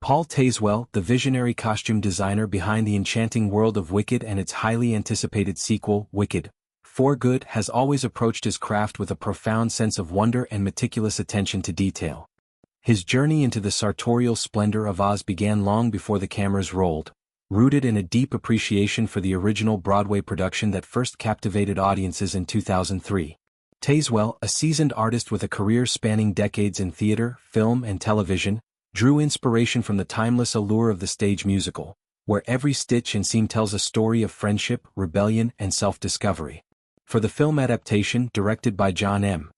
Paul Tazewell, the visionary costume designer behind the enchanting world of Wicked and its highly anticipated sequel, Wicked for Good, has always approached his craft with a profound sense of wonder and meticulous attention to detail. His journey into the sartorial splendor of Oz began long before the cameras rolled, rooted in a deep appreciation for the original Broadway production that first captivated audiences in 2003. Tazewell, a seasoned artist with a career spanning decades in theater, film, and television, drew inspiration from the timeless allure of the stage musical, where every stitch and seam tells a story of friendship, rebellion, and self-discovery. For the film adaptation, directed by John M.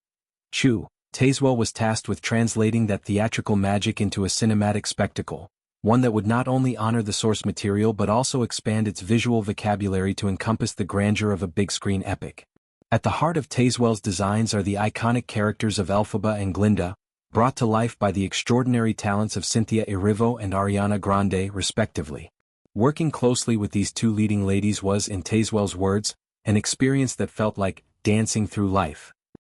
Chu, Tazewell was tasked with translating that theatrical magic into a cinematic spectacle, one that would not only honor the source material but also expand its visual vocabulary to encompass the grandeur of a big-screen epic. At the heart of Tazewell's designs are the iconic characters of Elphaba and Glinda, brought to life by the extraordinary talents of Cynthia Erivo and Ariana Grande, respectively. Working closely with these two leading ladies was, in Tazewell's words, an experience that felt like dancing through life.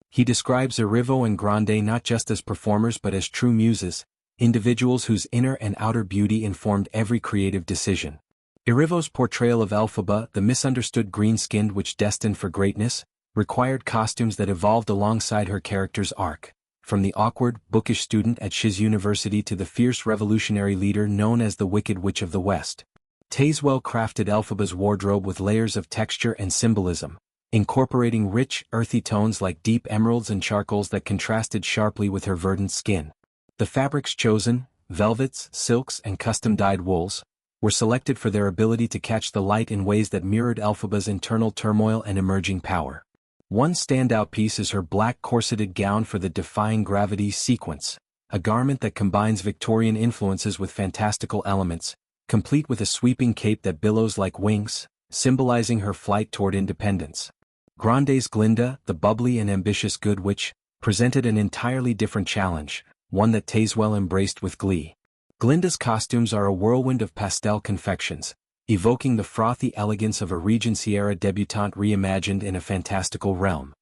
He describes Erivo and Grande not just as performers but as true muses, individuals whose inner and outer beauty informed every creative decision. Erivo's portrayal of Elphaba, the misunderstood green-skinned witch destined for greatness, required costumes that evolved alongside her character's arc. From the awkward, bookish student at Shiz University to the fierce revolutionary leader known as the Wicked Witch of the West. Tazewell crafted Elphaba's wardrobe with layers of texture and symbolism, incorporating rich, earthy tones like deep emeralds and charcoals that contrasted sharply with her verdant skin. The fabrics chosen, velvets, silks, and custom-dyed wools, were selected for their ability to catch the light in ways that mirrored Elphaba's internal turmoil and emerging power. One standout piece is her black corseted gown for the Defying Gravity sequence, a garment that combines Victorian influences with fantastical elements, complete with a sweeping cape that billows like wings, symbolizing her flight toward independence. Grande's Glinda, the bubbly and ambitious Good Witch, presented an entirely different challenge, one that Tazewell embraced with glee. Glinda's costumes are a whirlwind of pastel confections, evoking the frothy elegance of a Regency-era debutante reimagined in a fantastical realm.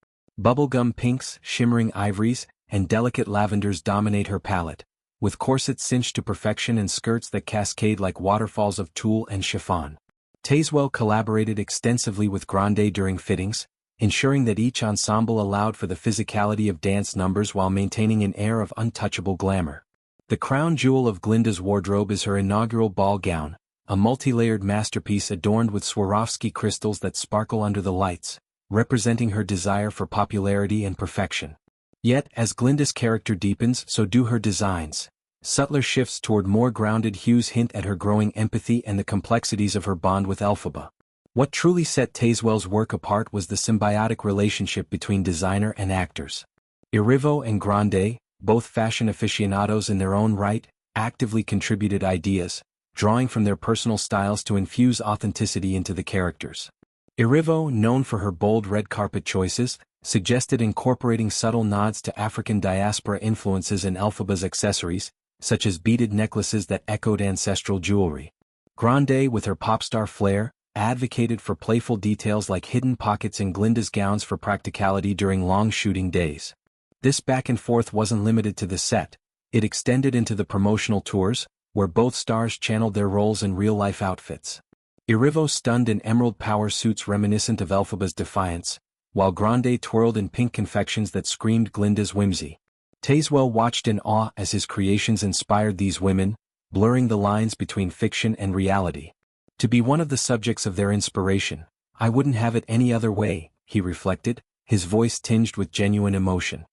Bubblegum pinks, shimmering ivories, and delicate lavenders dominate her palette, with corsets cinched to perfection and skirts that cascade like waterfalls of tulle and chiffon. Tazewell collaborated extensively with Grande during fittings, ensuring that each ensemble allowed for the physicality of dance numbers while maintaining an air of untouchable glamour. The crown jewel of Glinda's wardrobe is her inaugural ball gown, a multi-layered masterpiece adorned with Swarovski crystals that sparkle under the lights, representing her desire for popularity and perfection. Yet, as Glinda's character deepens, so do her designs. Subtler shifts toward more grounded hues hint at her growing empathy and the complexities of her bond with Elphaba. What truly set Tazewell's work apart was the symbiotic relationship between designer and actors. Erivo and Grande, both fashion aficionados in their own right, actively contributed ideas, drawing from their personal styles to infuse authenticity into the characters. Erivo, known for her bold red carpet choices, suggested incorporating subtle nods to African diaspora influences in Elphaba's accessories, such as beaded necklaces that echoed ancestral jewelry. Grande, with her pop star flair, advocated for playful details like hidden pockets in Glinda's gowns for practicality during long shooting days. This back and forth wasn't limited to the set, it extended into the promotional tours, where both stars channeled their roles in real-life outfits. Erivo stunned in emerald power suits reminiscent of Elphaba's defiance, while Grande twirled in pink confections that screamed Glinda's whimsy. Tazewell watched in awe as his creations inspired these women, blurring the lines between fiction and reality. To be one of the subjects of their inspiration, I wouldn't have it any other way, he reflected, his voice tinged with genuine emotion.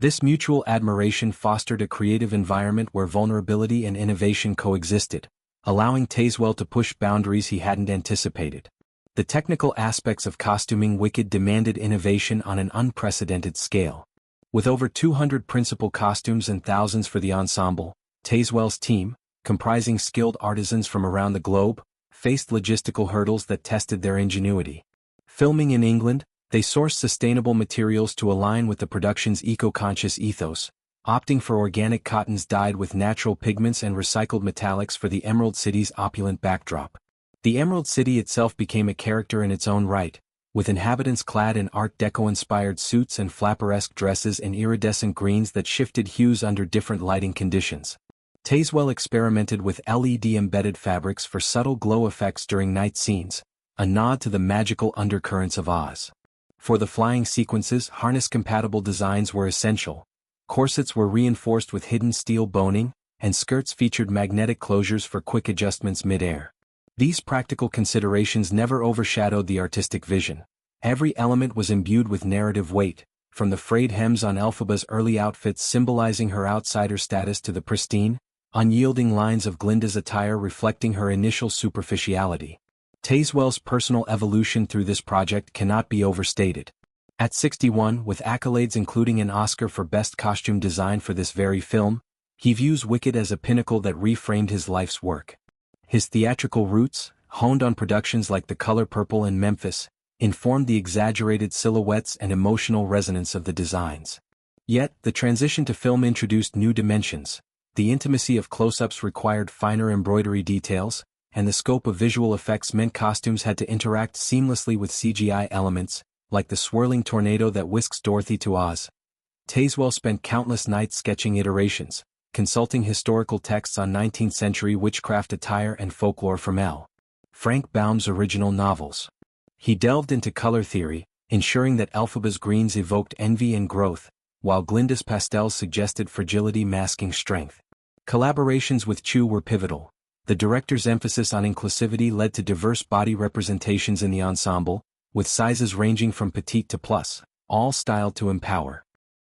This mutual admiration fostered a creative environment where vulnerability and innovation coexisted, allowing Tazewell to push boundaries he hadn't anticipated. The technical aspects of costuming Wicked demanded innovation on an unprecedented scale. With over 200 principal costumes and thousands for the ensemble, Tazewell's team, comprising skilled artisans from around the globe, faced logistical hurdles that tested their ingenuity. Filming in England, they sourced sustainable materials to align with the production's eco-conscious ethos, opting for organic cottons dyed with natural pigments and recycled metallics for the Emerald City's opulent backdrop. The Emerald City itself became a character in its own right, with inhabitants clad in Art Deco-inspired suits and flapper-esque dresses in iridescent greens that shifted hues under different lighting conditions. Tazewell experimented with LED-embedded fabrics for subtle glow effects during night scenes, a nod to the magical undercurrents of Oz. For the flying sequences, harness-compatible designs were essential. Corsets were reinforced with hidden steel boning, and skirts featured magnetic closures for quick adjustments mid-air. These practical considerations never overshadowed the artistic vision. Every element was imbued with narrative weight, from the frayed hems on Elphaba's early outfits symbolizing her outsider status to the pristine, unyielding lines of Glinda's attire reflecting her initial superficiality. Tazewell's personal evolution through this project cannot be overstated. At 61, with accolades including an Oscar for Best Costume Design for this very film, he views Wicked as a pinnacle that reframed his life's work. His theatrical roots, honed on productions like The Color Purple and Memphis, informed the exaggerated silhouettes and emotional resonance of the designs. Yet, the transition to film introduced new dimensions. The intimacy of close-ups required finer embroidery details, and the scope of visual effects meant costumes had to interact seamlessly with CGI elements, like the swirling tornado that whisks Dorothy to Oz. Tazewell spent countless nights sketching iterations, consulting historical texts on 19th-century witchcraft attire and folklore from L. Frank Baum's original novels. He delved into color theory, ensuring that Elphaba's greens evoked envy and growth, while Glinda's pastels suggested fragility masking strength. Collaborations with Chu were pivotal. The director's emphasis on inclusivity led to diverse body representations in the ensemble, with sizes ranging from petite to plus, all styled to empower.